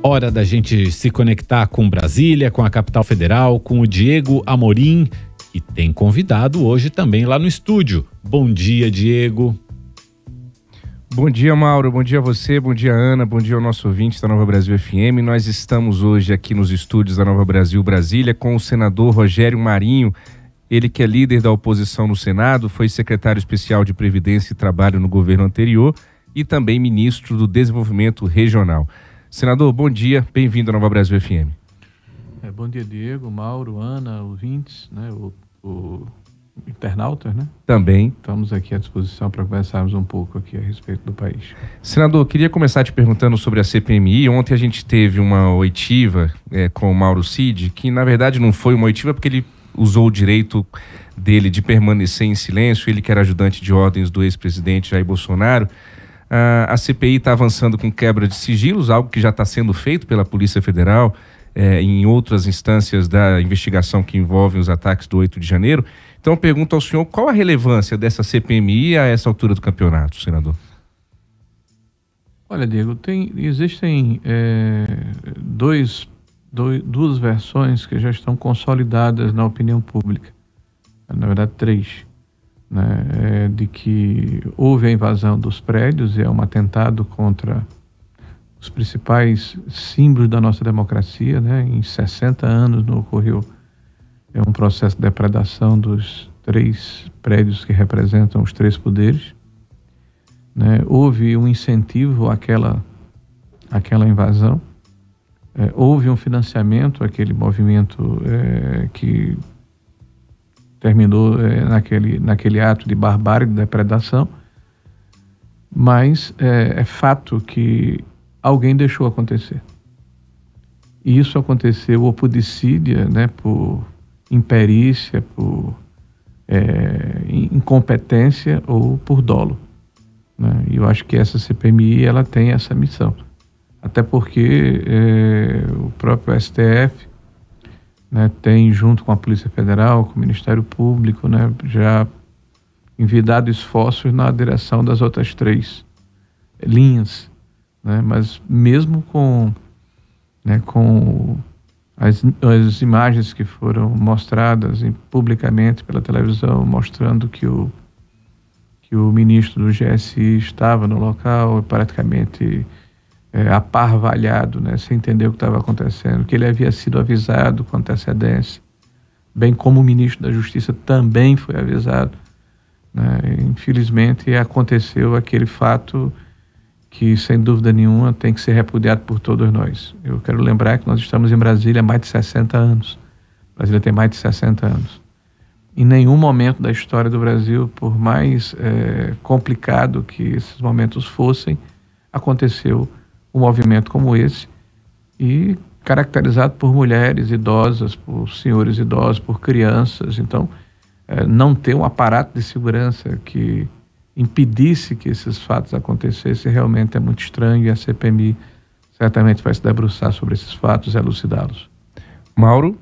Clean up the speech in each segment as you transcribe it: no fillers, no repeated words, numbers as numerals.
Hora da gente se conectar com Brasília, com a capital federal, com o Diego Amorim, que tem convidado hoje também lá no estúdio. Bom dia, Diego. Bom dia, Mauro. Bom dia a você, bom dia, Ana, bom dia ao nosso ouvinte da Nova Brasil FM. Nós estamos hoje aqui nos estúdios da Nova Brasil Brasília com o senador Rogério Marinho, ele que é líder da oposição no Senado, foi secretário especial de Previdência e Trabalho no governo anterior e também ministro do Desenvolvimento Regional. Senador, bom dia, bem-vindo à Nova Brasil FM. Bom dia, Diego, Mauro, Ana, ouvintes, né, o internautas, né? Também. Estamos aqui à disposição para conversarmos um pouco aqui a respeito do país. Senador, queria começar te perguntando sobre a CPMI. Ontem a gente teve uma oitiva com o Mauro Cid, que na verdade não foi uma oitiva porque ele usou o direito dele de permanecer em silêncio, ele que era ajudante de ordens do ex-presidente Jair Bolsonaro. A CPI está avançando com quebra de sigilos, algo que já está sendo feito pela Polícia Federal em outras instâncias da investigação que envolvem os ataques do 8 de janeiro. Então eu pergunto ao senhor, qual a relevância dessa CPMI a essa altura do campeonato, senador? Olha, Diego, existem duas versões que já estão consolidadas na opinião pública. Na verdade, três. Né, de que houve a invasão dos prédios, é um atentado contra os principais símbolos da nossa democracia, né? Em 60 anos não ocorreu um processo de depredação dos 3 prédios que representam os 3 poderes, né? Houve um incentivo àquela invasão, houve um financiamento àquele movimento que terminou naquele ato de barbárie, de depredação, mas é fato que alguém deixou acontecer. E isso aconteceu ou por dissídia, né, por imperícia, por incompetência ou por dolo. Né? E eu acho que essa CPMI ela tem essa missão. Até porque o próprio STF, né, tem, junto com a Polícia Federal, com o Ministério Público, né, já envidado esforços na direção das outras 3 linhas. Né, mas mesmo com as imagens que foram mostradas publicamente pela televisão, mostrando que o ministro do GSI estava no local praticamente aparvalhado, né, sem entender o que estava acontecendo, que ele havia sido avisado com antecedência, bem como o ministro da Justiça também foi avisado. Né, infelizmente aconteceu aquele fato que, sem dúvida nenhuma, tem que ser repudiado por todos nós. Eu quero lembrar que nós estamos em Brasília há mais de 60 anos. Brasília tem mais de 60 anos. Em nenhum momento da história do Brasil, por mais complicado que esses momentos fossem, aconteceu um movimento como esse, e caracterizado por mulheres idosas, por senhores idosos, por crianças. Então, não ter um aparato de segurança que impedisse que esses fatos acontecessem realmente é muito estranho, e a CPMI certamente vai se debruçar sobre esses fatos e elucidá-los. Mauro?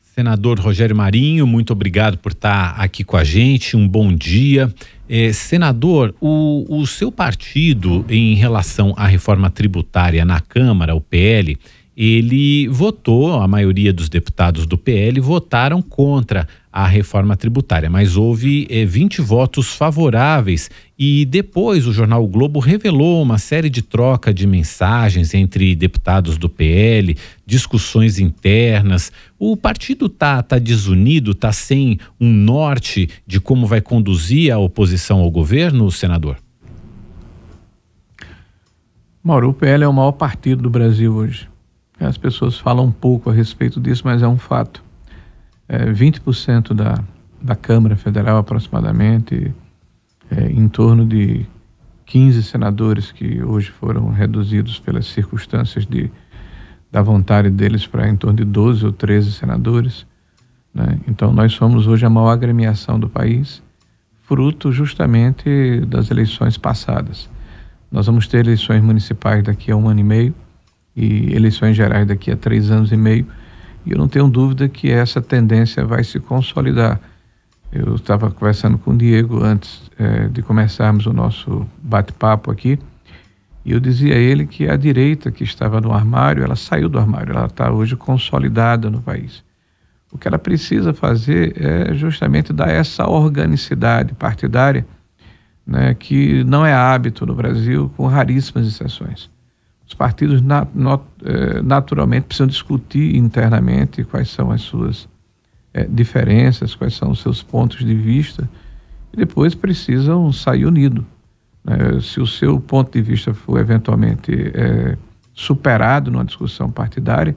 Senador Rogério Marinho, muito obrigado por estar aqui com a gente, um bom dia. Senador, o seu partido, em relação à reforma tributária na Câmara, o PL, ele votou, a maioria dos deputados do PL votaram contra a reforma tributária, mas houve 20 votos favoráveis, e depois o jornal O Globo revelou uma série de troca de mensagens entre deputados do PL, discussões internas. O partido tá desunido, tá sem um norte de como vai conduzir a oposição ao governo, senador? Mauro, o PL é o maior partido do Brasil hoje. As pessoas falam um pouco a respeito disso, mas é um fato. 20% da Câmara Federal, aproximadamente, em torno de 15 senadores que hoje foram reduzidos pelas circunstâncias da vontade deles para em torno de 12 ou 13 senadores. Né? Então, nós somos hoje a maior agremiação do país, fruto justamente das eleições passadas. Nós vamos ter eleições municipais daqui a 1 ano e meio, e eleições gerais daqui a 3 anos e meio, e eu não tenho dúvida que essa tendência vai se consolidar. Eu estava conversando com o Diego antes de começarmos o nosso bate-papo aqui, E eu dizia a ele que a direita que estava no armário, ela saiu do armário, ela está hoje consolidada no país. O que ela precisa fazer é justamente dar essa organicidade partidária, né, que não é hábito no Brasil, com raríssimas exceções. Os partidos naturalmente precisam discutir internamente quais são as suas diferenças, quais são os seus pontos de vista, e depois precisam sair unidos. Se o seu ponto de vista for eventualmente superado numa discussão partidária,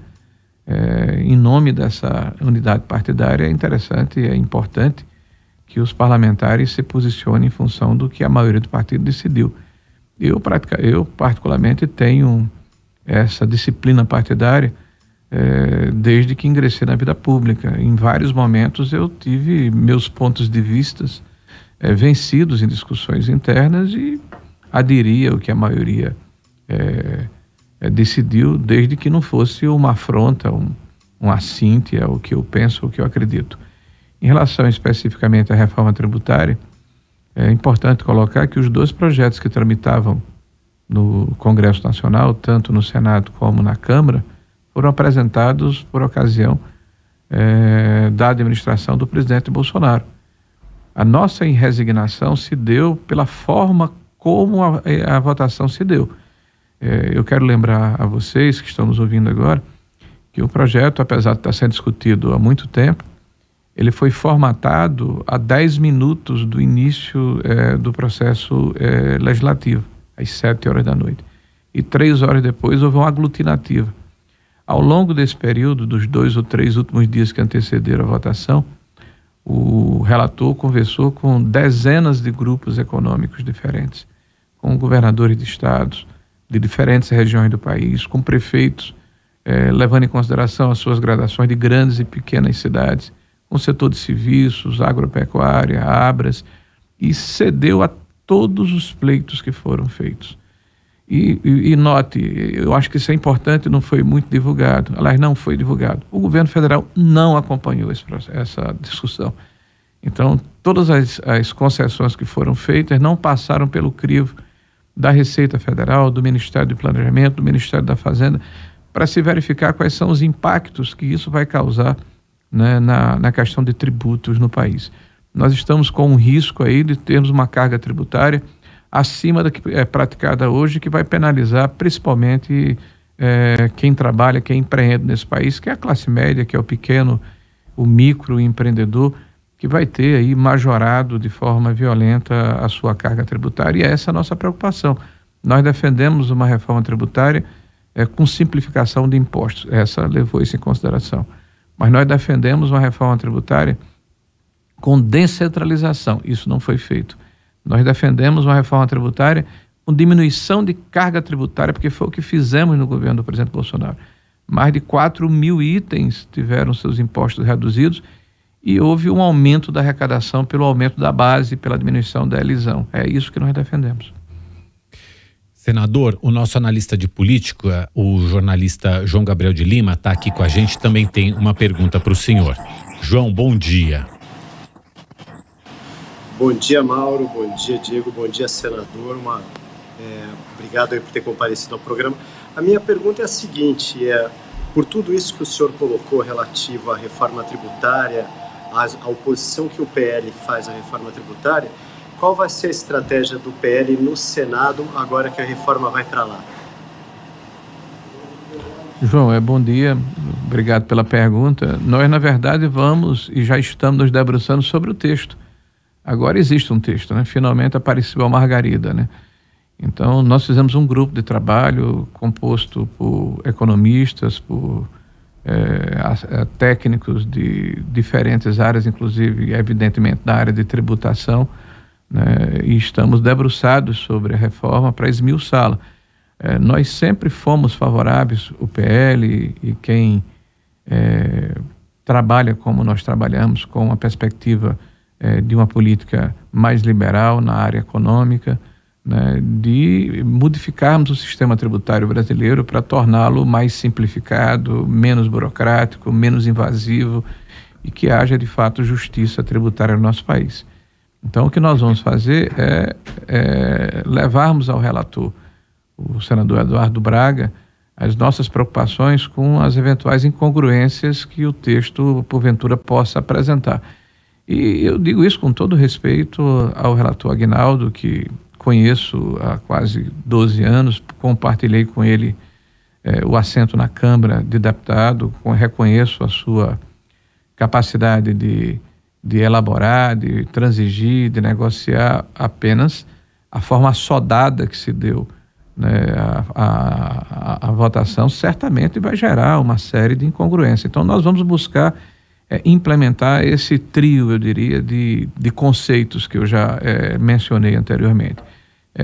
em nome dessa unidade partidária, é interessante e é importante que os parlamentares se posicionem em função do que a maioria do partido decidiu. Eu particularmente tenho essa disciplina partidária desde que ingressei na vida pública. Em vários momentos eu tive meus pontos de vistas vencidos em discussões internas e aderia ao que a maioria decidiu, desde que não fosse uma afronta, um assinte ao que eu penso, ao que eu acredito. Em relação especificamente à reforma tributária, é importante colocar que os 2 projetos que tramitavam no Congresso Nacional, tanto no Senado como na Câmara, foram apresentados por ocasião da administração do presidente Bolsonaro. A nossa resignação se deu pela forma como a votação se deu. Eu quero lembrar a vocês que estão nos ouvindo agora que o projeto, apesar de estar sendo discutido há muito tempo, ele foi formatado a 10 minutos do início do processo legislativo, às 7 horas da noite. E 3 horas depois houve uma aglutinativa. Ao longo desse período, dos 2 ou 3 últimos dias que antecederam a votação, o relator conversou com dezenas de grupos econômicos diferentes, com governadores de estados, de diferentes regiões do país, com prefeitos, levando em consideração as suas gradações de grandes e pequenas cidades, com o setor de serviços, agropecuária, Abras, e cedeu a todos os pleitos que foram feitos. E note, eu acho que isso é importante, não foi muito divulgado, aliás, não foi divulgado. O governo federal não acompanhou essa discussão. Então, todas as concessões que foram feitas não passaram pelo crivo da Receita Federal, do Ministério do Planejamento, do Ministério da Fazenda, para se verificar quais são os impactos que isso vai causar, né, na questão de tributos no país. Nós estamos com um risco aí de termos uma carga tributária acima da que é praticada hoje, que vai penalizar principalmente quem trabalha, quem empreende nesse país, que é a classe média, que é o pequeno, o microempreendedor, que vai ter aí majorado de forma violenta a sua carga tributária, e essa é a nossa preocupação. Nós defendemos uma reforma tributária com simplificação de impostos, essa levou isso em consideração. Mas nós defendemos uma reforma tributária com descentralização, isso não foi feito. Nós defendemos uma reforma tributária com diminuição de carga tributária, porque foi o que fizemos no governo do presidente Bolsonaro. Mais de 4.000 itens tiveram seus impostos reduzidos e houve um aumento da arrecadação pelo aumento da base, pela diminuição da elisão. É isso que nós defendemos. Senador, o nosso analista de política, o jornalista João Gabriel de Lima, está aqui com a gente, também tem uma pergunta para o senhor. João, bom dia. Bom dia, Mauro, bom dia, Diego, bom dia, senador. Obrigado aí por ter comparecido ao programa. A minha pergunta é a seguinte, por tudo isso que o senhor colocou relativo à reforma tributária, à oposição que o PL faz à reforma tributária, qual vai ser a estratégia do PL no Senado agora que a reforma vai para lá? João, bom dia, obrigado pela pergunta. Nós, na verdade, vamos e já estamos nos debruçando sobre o texto. Agora existe um texto, né? Finalmente apareceu a margarida, né? Então, nós fizemos um grupo de trabalho composto por economistas, por técnicos de diferentes áreas, inclusive, evidentemente, da área de tributação, né? E estamos debruçados sobre a reforma para esmiuçá-la. Nós sempre fomos favoráveis, o PL e quem trabalha como nós trabalhamos, com uma perspectiva de uma política mais liberal na área econômica, né, de modificarmos o sistema tributário brasileiro para torná-lo mais simplificado, menos burocrático, menos invasivo e que haja de fato justiça tributária no nosso país. Então, o que nós vamos fazer é levarmos ao relator o senador Eduardo Braga, as nossas preocupações com as eventuais incongruências que o texto, porventura, possa apresentar. E eu digo isso com todo respeito ao relator Aguinaldo, que conheço há quase 12 anos, compartilhei com ele o assento na Câmara de Deputado, reconheço a sua capacidade de elaborar, de transigir, de negociar. Apenas a forma assodada que se deu, né, a votação certamente vai gerar uma série de incongruências. Então nós vamos buscar implementar esse trio, eu diria, de conceitos que eu já mencionei anteriormente.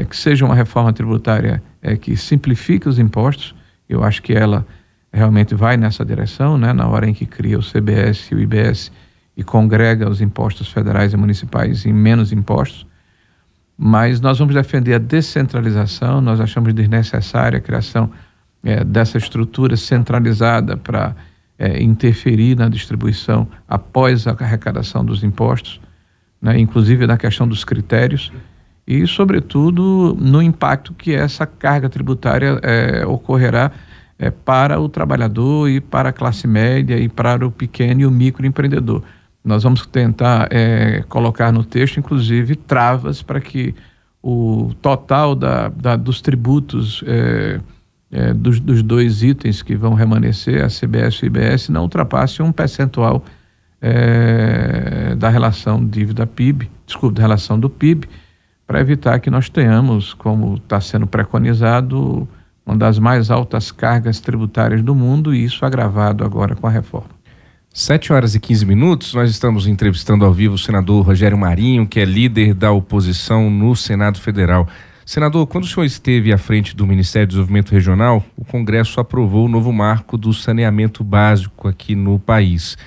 Que seja uma reforma tributária que simplifique os impostos. Eu acho que ela realmente vai nessa direção, né, na hora em que cria o CBS e o IBS e congrega os impostos federais e municipais em menos impostos. Mas nós vamos defender a descentralização. Nós achamos desnecessária a criação dessa estrutura centralizada para interferir na distribuição após a arrecadação dos impostos, né, inclusive na questão dos critérios e, sobretudo, no impacto que essa carga tributária ocorrerá para o trabalhador e para a classe média e para o pequeno e o microempreendedor. Nós vamos tentar colocar no texto, inclusive, travas para que o total dos tributos dos dois itens que vão remanescer, a CBS e o IBS, não ultrapasse um percentual da relação dívida-PIB, da relação do PIB, para evitar que nós tenhamos, como está sendo preconizado, uma das mais altas cargas tributárias do mundo, e isso agravado agora com a reforma. 7h15, nós estamos entrevistando ao vivo o senador Rogério Marinho, que é líder da oposição no Senado Federal. Senador, quando o senhor esteve à frente do Ministério do Desenvolvimento Regional, o Congresso aprovou o novo marco do saneamento básico aqui no país.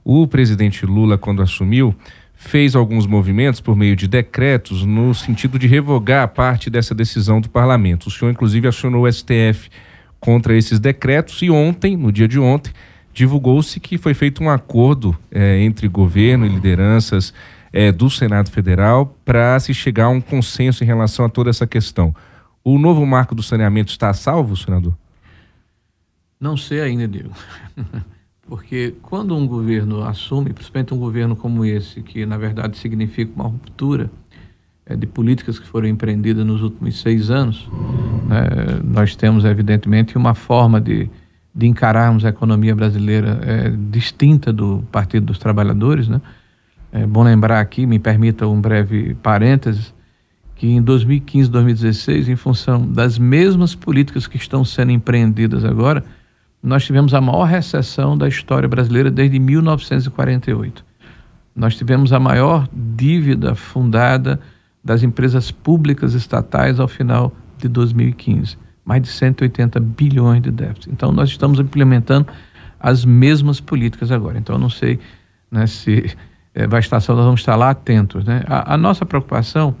O presidente Lula, quando assumiu, fez alguns movimentos por meio de decretos no sentido de revogar parte dessa decisão do parlamento. O senhor, inclusive, acionou o STF contra esses decretos e ontem, no dia de ontem, divulgou-se que foi feito um acordo entre governo e lideranças do Senado Federal para se chegar a um consenso em relação a toda essa questão. O novo marco do saneamento está a salvo, senador? Não sei ainda, Diego. Porque quando um governo assume, principalmente um governo como esse, que na verdade significa uma ruptura de políticas que foram empreendidas nos últimos 6 anos, nós temos evidentemente uma forma de encararmos a economia brasileira distinta do Partido dos Trabalhadores, né? É bom lembrar aqui, me permita um breve parênteses, que em 2015, 2016, em função das mesmas políticas que estão sendo empreendidas agora, nós tivemos a maior recessão da história brasileira desde 1948. Nós tivemos a maior dívida fundada das empresas públicas estatais ao final de 2015. Mais de 180 bilhões de déficit. Então, nós estamos implementando as mesmas políticas agora. Então, eu não sei, né, se nós vamos estar lá atentos, né? A nossa preocupação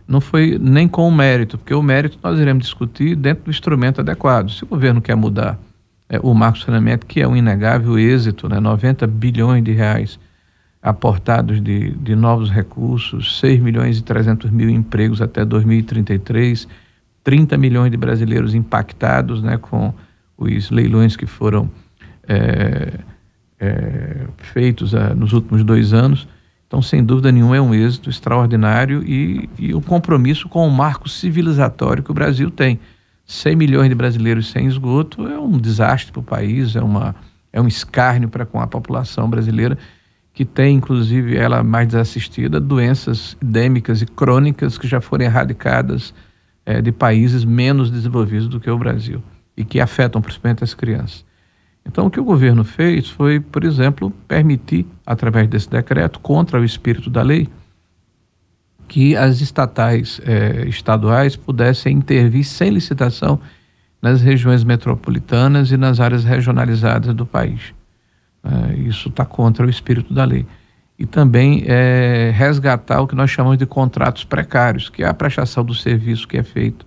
não foi nem com o mérito, porque o mérito nós iremos discutir dentro do instrumento adequado. Se o governo quer mudar o marco de saneamento, que é um inegável êxito, né? 90 bilhões de reais aportados de novos recursos, 6 milhões e 300 mil empregos até 2033, 30 milhões de brasileiros impactados, né, com os leilões que foram feitos nos últimos 2 anos. Então, sem dúvida nenhuma, é um êxito extraordinário e um compromisso com o marco civilizatório que o Brasil tem. 100 milhões de brasileiros sem esgoto é um desastre para o país, é um escárnio para com a população brasileira, que tem, inclusive, ela mais desassistida, doenças endêmicas e crônicas que já foram erradicadas de países menos desenvolvidos do que o Brasil e que afetam principalmente as crianças. Então, o que o governo fez foi, por exemplo, permitir, através desse decreto, contra o espírito da lei, que as estatais estaduais pudessem intervir sem licitação nas regiões metropolitanas e nas áreas regionalizadas do país. Isso está contra o espírito da lei. E também resgatar o que nós chamamos de contratos precários, que é a prestação do serviço que é feito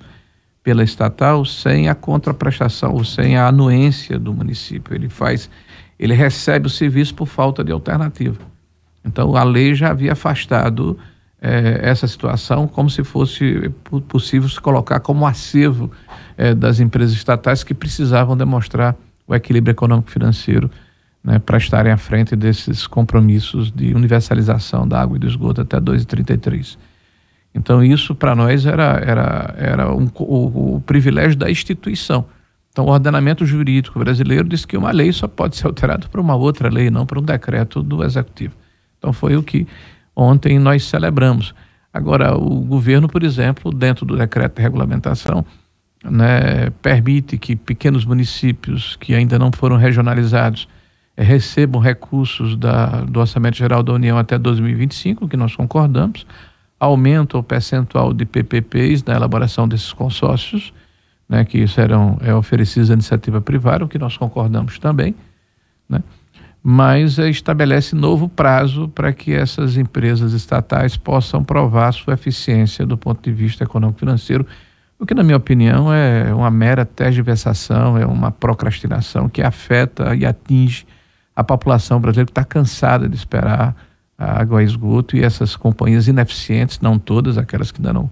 pela estatal sem a contraprestação ou sem a anuência do município. Ele recebe o serviço por falta de alternativa. Então, a lei já havia afastado essa situação como se fosse possível se colocar como acervo das empresas estatais que precisavam demonstrar o equilíbrio econômico-financeiro, né, para estarem à frente desses compromissos de universalização da água e do esgoto até 2033. Então isso para nós era o privilégio da instituição. Então o ordenamento jurídico brasileiro diz que uma lei só pode ser alterada por uma outra lei, não por um decreto do executivo. Então foi o que ontem nós celebramos. Agora o governo, por exemplo, dentro do decreto de regulamentação, né, permite que pequenos municípios que ainda não foram regionalizados recebam recursos do Orçamento Geral da União até 2025, que nós concordamos, aumenta o percentual de PPPs na elaboração desses consórcios, né, que serão oferecidos à iniciativa privada, o que nós concordamos também, né, mas estabelece novo prazo para que essas empresas estatais possam provar sua eficiência do ponto de vista econômico-financeiro, o que, na minha opinião, é uma mera tergiversação, é uma procrastinação que afeta e atinge a população brasileira que está cansada de esperar a água e esgoto, e essas companhias ineficientes, não todas, aquelas que ainda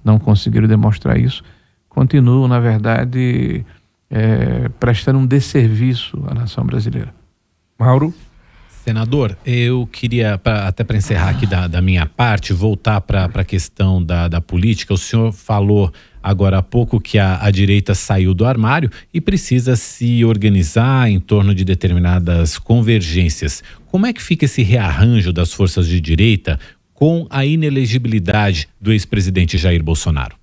não conseguiram demonstrar isso, continuam, na verdade, prestando um desserviço à nação brasileira. Mauro? Senador, eu queria, até para encerrar aqui da minha parte, voltar para a questão da política. O senhor falou agora há pouco que a direita saiu do armário e precisa se organizar em torno de determinadas convergências. Como é que fica esse rearranjo das forças de direita com a inelegibilidade do ex-presidente Jair Bolsonaro?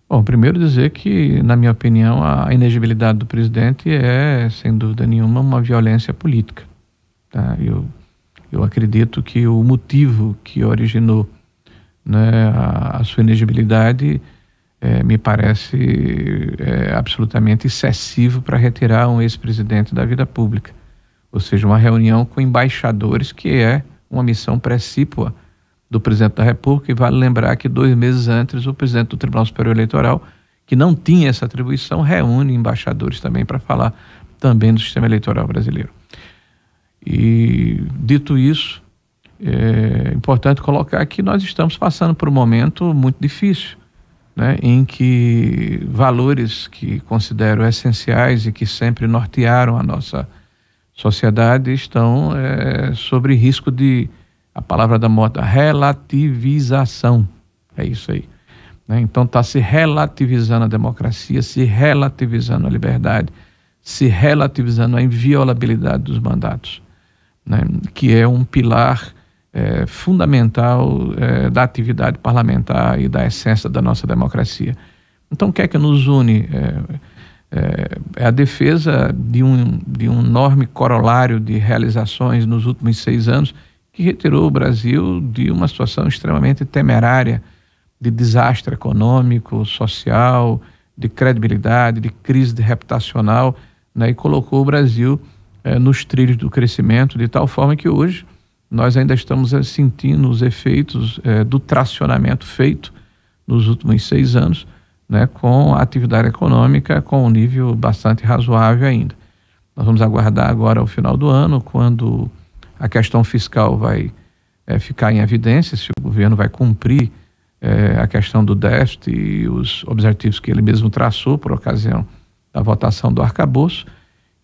Bom, primeiro dizer que, na minha opinião, a inelegibilidade do presidente é, sem dúvida nenhuma, uma violência política. Tá? Eu acredito que o motivo que originou, né, a sua inelegibilidade me parece absolutamente excessivo para retirar um ex-presidente da vida pública. Ou seja, uma reunião com embaixadores, que é uma missão precípua do presidente da República, e vale lembrar que 2 meses antes o presidente do Tribunal Superior Eleitoral, que não tinha essa atribuição, reúne embaixadores também para falar também do sistema eleitoral brasileiro. E dito isso, é importante colocar que nós estamos passando por um momento muito difícil, né, em que valores que considero essenciais e que sempre nortearam a nossa sociedade estão sob risco de, a palavra da moda, relativização. É isso aí, né? Então está se relativizando a democracia, se relativizando a liberdade, se relativizando a inviolabilidade dos mandatos, né? Que é um pilar fundamental da atividade parlamentar e da essência da nossa democracia. Então o que é que nos une? É a defesa de um enorme corolário de realizações nos últimos 6 anos, que retirou o Brasil de uma situação extremamente temerária, de desastre econômico, social, de credibilidade, de crise reputacional, né, e colocou o Brasil nos trilhos do crescimento, de tal forma que hoje nós ainda estamos sentindo os efeitos do tracionamento feito nos últimos 6 anos, né, com a atividade econômica com um nível bastante razoável ainda. Nós vamos aguardar agora o final do ano, quando a questão fiscal vai ficar em evidência, se o governo vai cumprir a questão do déficit e os objetivos que ele mesmo traçou por ocasião da votação do arcabouço,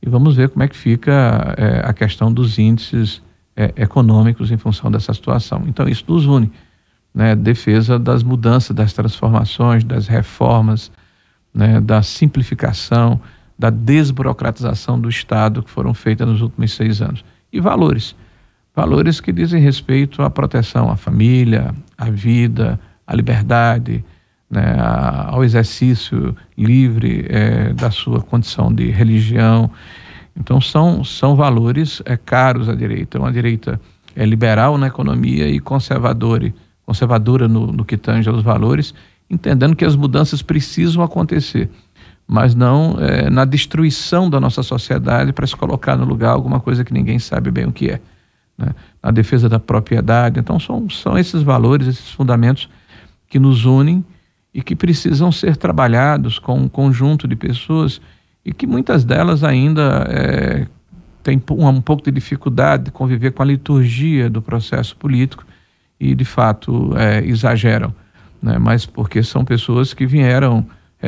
e vamos ver como é que fica a questão dos índices econômicos em função dessa situação. Então isso nos une, né? Defesa das mudanças, das transformações, das reformas, né? Da simplificação, da desburocratização do Estado que foram feitas nos últimos 6 anos. E valores que dizem respeito à proteção à família, à vida, à liberdade, né, ao exercício livre da sua condição de religião. Então são valores caros à direita, uma direita liberal na economia e conservadora no que tange aos valores, entendendo que as mudanças precisam acontecer, mas não na destruição da nossa sociedade para se colocar no lugar alguma coisa que ninguém sabe bem o que é, né? Na defesa da propriedade. Então são esses valores, esses fundamentos que nos unem e que precisam ser trabalhados com um conjunto de pessoas, e que muitas delas ainda têm um pouco de dificuldade de conviver com a liturgia do processo político, e de fato exageram, né? Mas porque são pessoas que vieram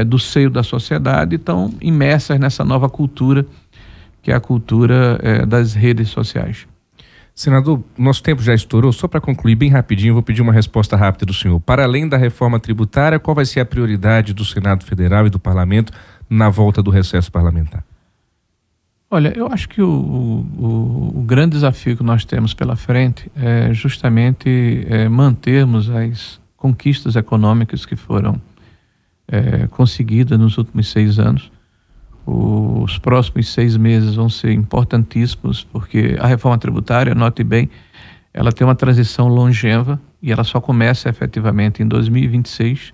do seio da sociedade e estão imersas nessa nova cultura, que é a cultura das redes sociais. Senador, nosso tempo já estourou. Só para concluir bem rapidinho, vou pedir uma resposta rápida do senhor. Para além da reforma tributária, qual vai ser a prioridade do Senado Federal e do Parlamento na volta do recesso parlamentar? Olha, eu acho que o grande desafio que nós temos pela frente é justamente mantermos as conquistas econômicas que foram conseguidas nos últimos 6 anos. Os próximos 6 meses vão ser importantíssimos, porque a reforma tributária, note bem, ela tem uma transição longeva e ela só começa efetivamente em 2026.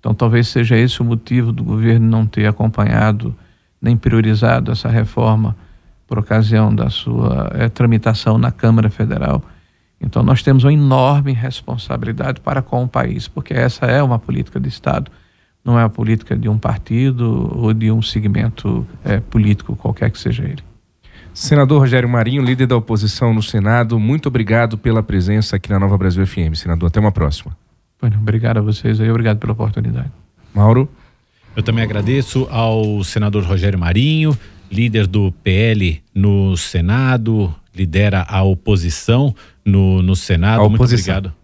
Então talvez seja esse o motivo do governo não ter acompanhado nem priorizado essa reforma por ocasião da sua tramitação na Câmara Federal. Então nós temos uma enorme responsabilidade para com o país, porque essa é uma política de Estado, não é a política de um partido ou de um segmento político, qualquer que seja ele. Senador Rogério Marinho, líder da oposição no Senado, muito obrigado pela presença aqui na Nova Brasil FM. Senador, até uma próxima. Bueno, obrigado a vocês aí, obrigado pela oportunidade. Mauro? Eu também agradeço ao senador Rogério Marinho, líder do PL no Senado, lidera a oposição no Senado. Muito obrigado.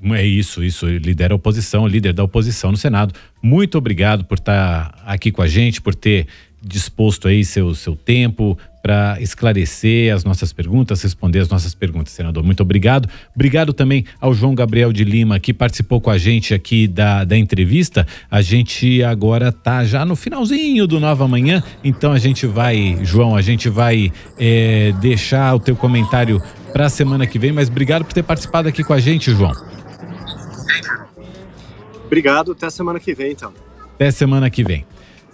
É isso, lidera a oposição, líder da oposição no Senado. Muito obrigado por estar aqui com a gente, por ter disposto aí seu tempo para esclarecer as nossas perguntas, responder as nossas perguntas, senador. Muito obrigado. Obrigado também ao João Gabriel de Lima, que participou com a gente aqui da entrevista. A gente agora tá já no finalzinho do Nova Manhã, então a gente vai deixar o teu comentário para a semana que vem, mas obrigado por ter participado aqui com a gente, João. Obrigado, até semana que vem, então. Até semana que vem.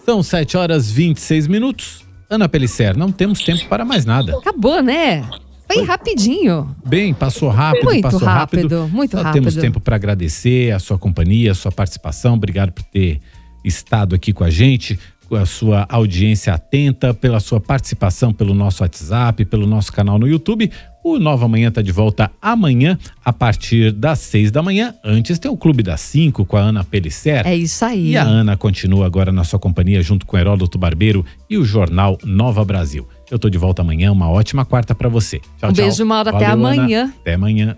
São 7h26. Ana Pellicer, não temos tempo para mais nada. Acabou, né? Foi rapidinho. Bem, passou rápido. Muito rápido. Temos tempo para agradecer a sua companhia, a sua participação. Obrigado por ter estado aqui com a gente, com a sua audiência atenta, pela sua participação pelo nosso WhatsApp, pelo nosso canal no YouTube. O Nova Manhã está de volta amanhã, a partir das 6 da manhã. Antes tem o Clube das 5 com a Ana Pellicer. É isso aí. E a Ana continua agora na sua companhia, junto com o Heródoto Barbeiro e o Jornal Nova Brasil. Eu tô de volta amanhã, uma ótima quarta para você. Tchau, tchau. Beijo, Mauro, até amanhã. Ana. Até amanhã.